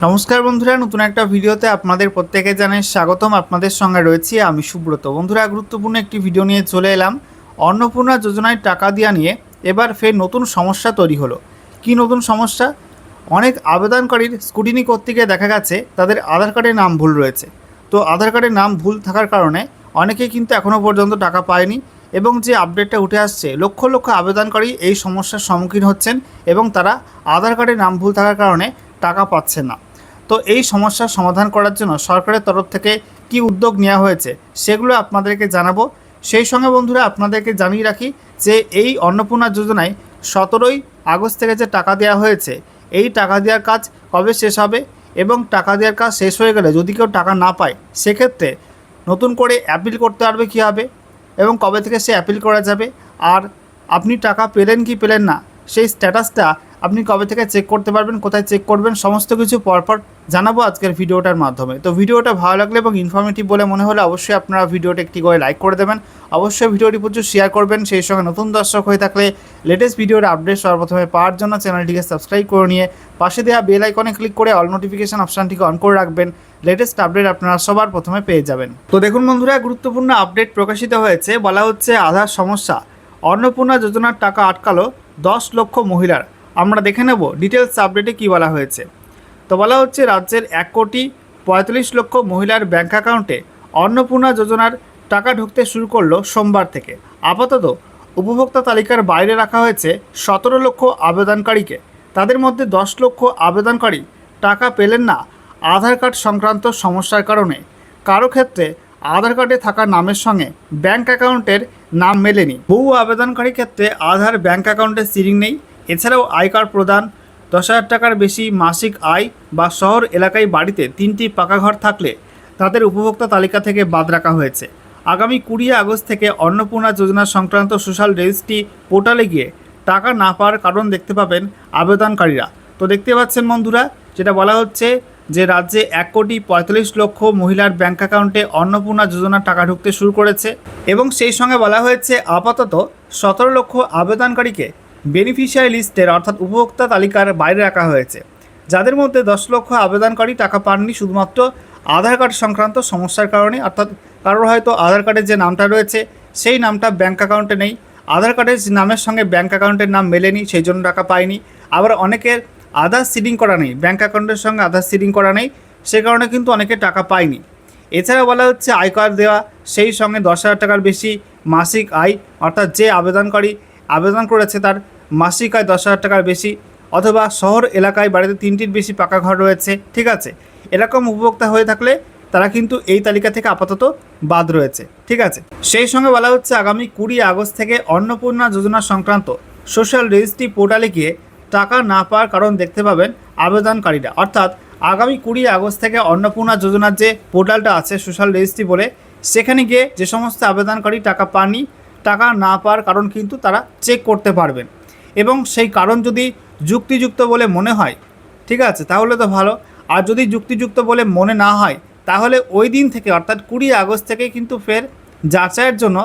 নমস্কার বন্ধুরা, নতুন একটা ভিডিওতে আপনাদের প্রত্যেকে জানাই স্বাগতম। আপনাদের সঙ্গে রয়েছি আমি সুব্রত। বন্ধুরা, গুরুত্বপূর্ণ একটি ভিডিও নিয়ে চলে এলাম। অন্নপূর্ণা যোজনায় টাকা দেওয়া নিয়ে এবার ফের নতুন সমস্যা তৈরি হলো। কি নতুন সমস্যা? অনেক আবেদনকারীর স্ক্রুটিনি করতে গিয়ে দেখা গেছে তাদের আধার কার্ডে নাম ভুল রয়েছে। তো আধার কার্ডে নাম ভুল থাকার কারণে অনেকেই কিন্তু এখনও পর্যন্ত টাকা পায়নি, এবং যে আপডেটটা উঠে আসছে লক্ষ লক্ষ আবেদনকারী এই সমস্যার সম্মুখীন হচ্ছেন এবং তারা আধার কার্ডে নাম ভুল থাকার কারণে টাকা পাচ্ছেন না। তো এই সমস্যার সমাধান করার জন্য সরকারের তরফ থেকে কি উদ্যোগ নেওয়া হয়েছে সেগুলো আপনাদেরকে জানাবো। সেই সঙ্গে বন্ধুরা আপনাদেরকে জানিয়ে রাখি যে এই অন্নপূর্ণা যোজনায় 17ই আগস্ট থেকে যে টাকা দেওয়া হয়েছে, এই টাকা দেওয়ার কাজ কবে শেষ হবে এবং টাকা দেওয়ার কাজ শেষ হয়ে গেলে যদি কেউ টাকা না পায় সেক্ষেত্রে নতুন করে অ্যাপিল করতে পারবে কীভাবে এবং কবে থেকে সে অ্যাপিল করা যাবে, আর আপনি টাকা পেলেন কি পেলেন না সেই স্ট্যাটাসটা আপনি কবে থেকে চেক করতে পারবেন, কোথায় চেক করবেন, সমস্ত কিছু পরপর জানাবো আজকের ভিডিওটার মাধ্যমে। তো ভিডিওটা ভালো লাগলে এবং ইনফরমেটিভ বলে মনে হলে অবশ্যই আপনারা ভিডিওটা একটি করে লাইক করে দেবেন, অবশ্যই ভিডিওটি প্রচুর শেয়ার করবেন। সেই সঙ্গে নতুন দর্শক হয়ে থাকলে লেটেস্ট ভিডিওর আপডেট সর্বপ্রথমে পাওয়ার জন্য চ্যানেলটিকে সাবস্ক্রাইব করে নিয়ে পাশে দেওয়া বেল আইকনে ক্লিক করে অল নোটিফিকেশন অপশানটিকে অন করে রাখবেন। লেটেস্ট আপডেট আপনারা সবার প্রথমে পেয়ে যাবেন। তো দেখুন বন্ধুরা, গুরুত্বপূর্ণ আপডেট প্রকাশিত হয়েছে। বলা হচ্ছে আধার সমস্যা, অন্নপূর্ণা যোজনার টাকা আটকালো 10 লক্ষ মহিলার। আমরা দেখে নেব ডিটেলস আপডেটে কী বলা হয়েছে। তো বলা হচ্ছে রাজ্যের 1,45,00,000 মহিলার ব্যাঙ্ক অ্যাকাউন্টে অন্নপূর্ণা যোজনার টাকা ঢুকতে শুরু করলো সোমবার থেকে। আপাতত উপভোক্তা তালিকার বাইরে রাখা হয়েছে 17 লক্ষ আবেদনকারীকে। তাদের মধ্যে 10 লক্ষ আবেদনকারী টাকা পেলেন না আধার কার্ড সংক্রান্ত সমস্যার কারণে। কারো ক্ষেত্রে আধার কার্ডে থাকা নামের সঙ্গে ব্যাঙ্ক অ্যাকাউন্টের নাম মেলেনি। বহু আবেদনকারীর ক্ষেত্রে আধার ব্যাঙ্ক অ্যাকাউন্টে সিরিং নেই। এছাড়াও আই কার্ড প্রদান, 10,000 টাকার বেশি মাসিক আয় বা শহর এলাকায় বাড়িতে 3টি পাকা ঘর থাকলে তাদের উপভোক্তা তালিকা থেকে বাদ রাখা হয়েছে। আগামী 20 আগস্ট থেকে অন্নপূর্ণা যোজনা সংক্রান্ত সোশ্যাল রেজিস্ট্রি পোর্টালে গিয়ে টাকা না পাওয়ার কারণ দেখতে পাবেন আবেদনকারীরা। তো দেখতে পাচ্ছেন বন্ধুরা, যেটা বলা হচ্ছে যে রাজ্যে 1,45,00,000 মহিলার ব্যাঙ্ক অ্যাকাউন্টে অন্নপূর্ণা যোজনার টাকা ঢুকতে শুরু করেছে এবং সেই সঙ্গে বলা হয়েছে আপাতত 17 লক্ষ আবেদনকারীকে বেনিফিশিয়ারি লিস্টের অর্থাৎ উপভোক্তা তালিকার বাইরে রাখা হয়েছে। যাদের মধ্যে 10 লক্ষ আবেদনকারী টাকা পাননি শুধুমাত্র আধার কার্ড সংক্রান্ত সমস্যার কারণে, অর্থাৎ কারোর হয়তো আধার কার্ডের যে নামটা রয়েছে সেই নামটা ব্যাঙ্ক অ্যাকাউন্টে নেই, আধার কার্ডের নামের সঙ্গে ব্যাঙ্ক অ্যাকাউন্টের নাম মেলেনি, সেই জন্য টাকা পায়নি। আবার অনেকের আধার সিডিং করা নেই, ব্যাঙ্ক অ্যাকাউন্টের সঙ্গে আধার সিডিং করা নেই, সে কারণে কিন্তু অনেকে টাকা পায়নি। এছাড়া বলা হচ্ছে আয় কার্ড দেওয়া, সেই সঙ্গে 10,000 টাকার বেশি মাসিক আয়, অর্থাৎ যে আবেদনকারী আবেদন করেছে তার মাসিক আয় 10,000 টাকার বেশি, অথবা শহর এলাকায় বাড়িতে 3টির বেশি পাকা ঘর রয়েছে, ঠিক আছে, এরকম উপভোক্তা হয়ে থাকলে তারা কিন্তু এই তালিকা থেকে আপাতত বাদ রয়েছে, ঠিক আছে। সেই সঙ্গে বলা হচ্ছে আগামী 20 আগস্ট থেকে অন্নপূর্ণা যোজনা সংক্রান্ত সোশ্যাল রেজিস্ট্রি পোর্টালে গিয়ে টাকা না পাওয়ার কারণ দেখতে পাবেন আবেদনকারীরা। অর্থাৎ আগামী 20 আগস্ট থেকে অন্নপূর্ণা যোজনার যে পোর্টালটা আছে সোশ্যাল রেজিস্ট্রি বলে, সেখানে গিয়ে যে সমস্ত আবেদনকারী টাকা পাননি, টাকা না পাওয়ার কারণ কিন্তু তারা চেক করতে পারবেন এবং সেই কারণ যদি যুক্তিযুক্ত বলে মনে হয়, ঠিক আছে, তাহলে তো ভালো। আর যদি যুক্তিযুক্ত বলে মনে না হয় তাহলে ওই দিন থেকে অর্থাৎ 20 আগস্ট থেকে কিন্তু ফের যাচাইয়ের জন্য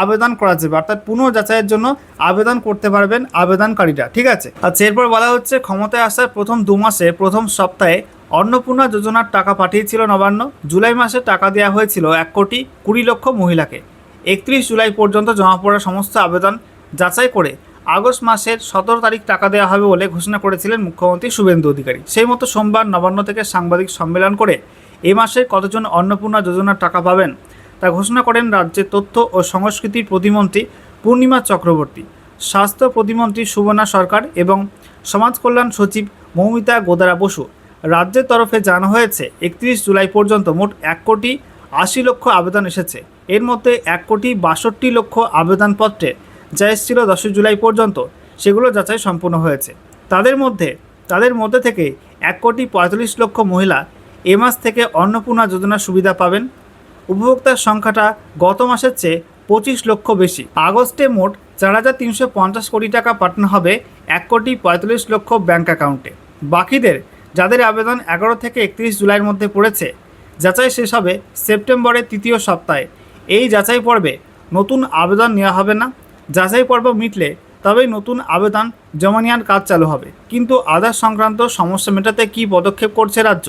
আবেদন করা যাবে, অর্থাৎ পুনঃ যাচাইয়ের জন্য আবেদন করতে পারবেন আবেদনকারীরা, ঠিক আছে। আচ্ছা, এরপর বলা হচ্ছে ক্ষমতায় আসার প্রথম 2 মাসে প্রথম সপ্তাহে অন্নপূর্ণা যোজনার টাকা পাঠিয়েছিল নবান্ন। জুলাই মাসে টাকা দেওয়া হয়েছিল 1,20,00,000 মহিলাকে। 31 জুলাই পর্যন্ত জমা পড়া সমস্ত আবেদন যাচাই করে আগস্ট মাসের 17 তারিখ টাকা দেওয়া হবে বলে ঘোষণা করেছিলেন মুখ্যমন্ত্রী শুভেন্দু অধিকারী। সেই মতো সোমবার নবান্ন থেকে সাংবাদিক সম্মেলন করে এই মাসে কতজন অন্নপূর্ণা যোজনার টাকা পাবেন তা ঘোষণা করেন রাজ্যের তথ্য ও সংস্কৃতির প্রতিমন্ত্রী পূর্ণিমা চক্রবর্তী, স্বাস্থ্য প্রতিমন্ত্রী সুবর্ণা সরকার এবং সমাজ কল্যাণ সচিব মৌমিতা গোদারা বসু। রাজ্যের তরফে জানানো হয়েছে 31 জুলাই পর্যন্ত মোট 1,80,00,000 আবেদন এসেছে। এর মধ্যে 1,62,00,000 আবেদনপত্রে যা এসেছিল 10 জুলাই পর্যন্ত সেগুলো যাচাই সম্পূর্ণ হয়েছে। তাদের মধ্যে থেকে 1,45,00,000 মহিলা এ মাস থেকে অন্নপূর্ণা যোজনার সুবিধা পাবেন। উপভোক্তার সংখ্যাটা গত মাসের চেয়ে 25 লক্ষ বেশি। আগস্টে মোট 4,350 কোটি টাকা পাঠানো হবে 1,45,00,000 ব্যাঙ্ক অ্যাকাউন্টে। বাকিদের, যাদের আবেদন 11 থেকে 31 জুলাইয়ের মধ্যে পড়েছে, যাচাই শেষ হবে সেপ্টেম্বরের 3য় সপ্তাহে। এই যাচাই পর্বে নতুন আবেদন নেওয়া হবে না। যাচাই পর্ব মিটলে তবেই নতুন আবেদন জমা নেওয়ার কাজ চালু হবে। কিন্তু আধার সংক্রান্ত সমস্যা মেটাতে কী পদক্ষেপ করছে রাজ্য,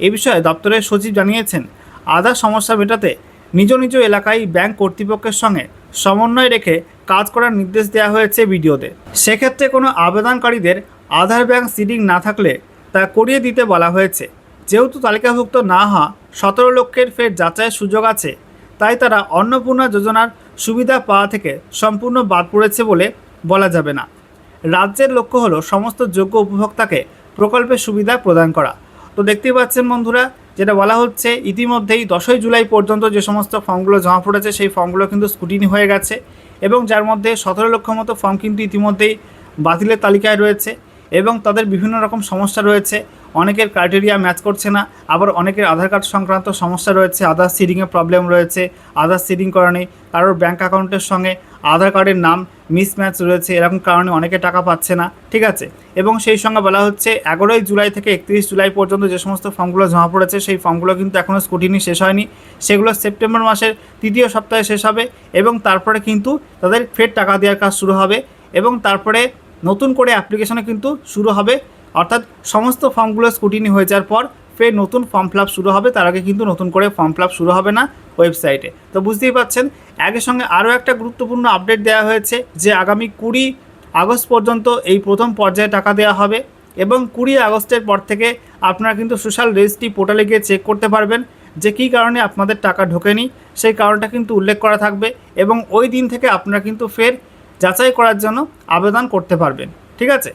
এ বিষয়ে দপ্তরের সচিব জানিয়েছেন, আধার সমস্যা মেটাতে নিজ নিজ এলাকায় ব্যাংক কর্তৃপক্ষের সঙ্গে সমন্বয় রেখে কাজ করার নির্দেশ দেওয়া হয়েছে বিডিওদের। সেক্ষেত্রে কোনো আবেদনকারীদের আধার ব্যাংক সিডিং না থাকলে তা করিয়ে দিতে বলা হয়েছে। যেহেতু তালিকাভুক্ত না হওয়া 17 লক্ষের ফের যাচাইয়ের সুযোগ আছে, তাই তারা অন্নপূর্ণা যোজনার সুবিধা পাওয়া থেকে সম্পূর্ণ বাদ পড়েছে বলে বলা যাবে না। রাজ্যের লক্ষ্য হলো সমস্ত যোগ্য উপভোক্তাকে প্রকল্পের সুবিধা প্রদান করা। তো দেখতেই পাচ্ছেন বন্ধুরা, যেটা বলা হচ্ছে ইতিমধ্যেই 10ই জুলাই পর্যন্ত যে সমস্ত ফর্মগুলো জমা পড়েছে সেই ফর্মগুলো কিন্তু স্ক্রুটিনি হয়ে গেছে এবং যার মধ্যে 17 লক্ষ মতো ফর্ম কিন্তু ইতিমধ্যেই বাতিলের তালিকায় রয়েছে এবং তাদের বিভিন্ন রকম সমস্যা রয়েছে। অনেকের ক্রাইটেরিয়া ম্যাচ করছে না, আবার অনেকের আধার কার্ড সংক্রান্ত সমস্যা রয়েছে, আধার সিডিংয়ে প্রবলেম রয়েছে, আধার সিডিং করা নেই, কারোর ব্যাঙ্ক অ্যাকাউন্টের সঙ্গে আধার কার্ডের নাম মিসম্যাচ রয়েছে, এরকম কারণে অনেকে টাকা পাচ্ছে না, ঠিক আছে। এবং সেই সঙ্গে বলা হচ্ছে 11ই জুলাই থেকে 31 জুলাই পর্যন্ত যে সমস্ত ফর্মগুলো জমা পড়েছে সেই ফর্মগুলো কিন্তু এখনও স্ক্রুটিনি শেষ হয়নি, সেগুলো সেপ্টেম্বর মাসের 3য় সপ্তাহে শেষ হবে এবং তারপরে কিন্তু তাদের ফের টাকা দেওয়ার কাজ শুরু হবে এবং তারপরে নতুন করে অ্যাপ্লিকেশনে কিন্তু শুরু হবে। অর্থাৎ সমস্ত ফর্মগুলো স্ক্রুটিনি হয়ে যাওয়ার পর ফের নতুন ফর্ম ফিল আপ শুরু হবে, তার আগে কিন্তু নতুন করে ফর্ম ফিল আপ শুরু হবে না ওয়েবসাইটে। তো বুঝতেই পারছেন, একই সঙ্গে আরও একটা গুরুত্বপূর্ণ আপডেট দেওয়া হয়েছে যে আগামী 20 আগস্ট পর্যন্ত এই প্রথম পর্যায়ে টাকা দেওয়া হবে এবং 20 আগস্টের পর থেকে আপনারা কিন্তু সোশ্যাল রেজিস্ট্রি পোর্টালে গিয়ে চেক করতে পারবেন যে কী কারণে আপনাদের টাকা ঢোকেনি, সেই কারণটা কিন্তু উল্লেখ করা থাকবে এবং ওই দিন থেকে আপনারা কিন্তু ফের যাচাই করার জন্য আবেদন করতে পারবেন, ঠিক আছে।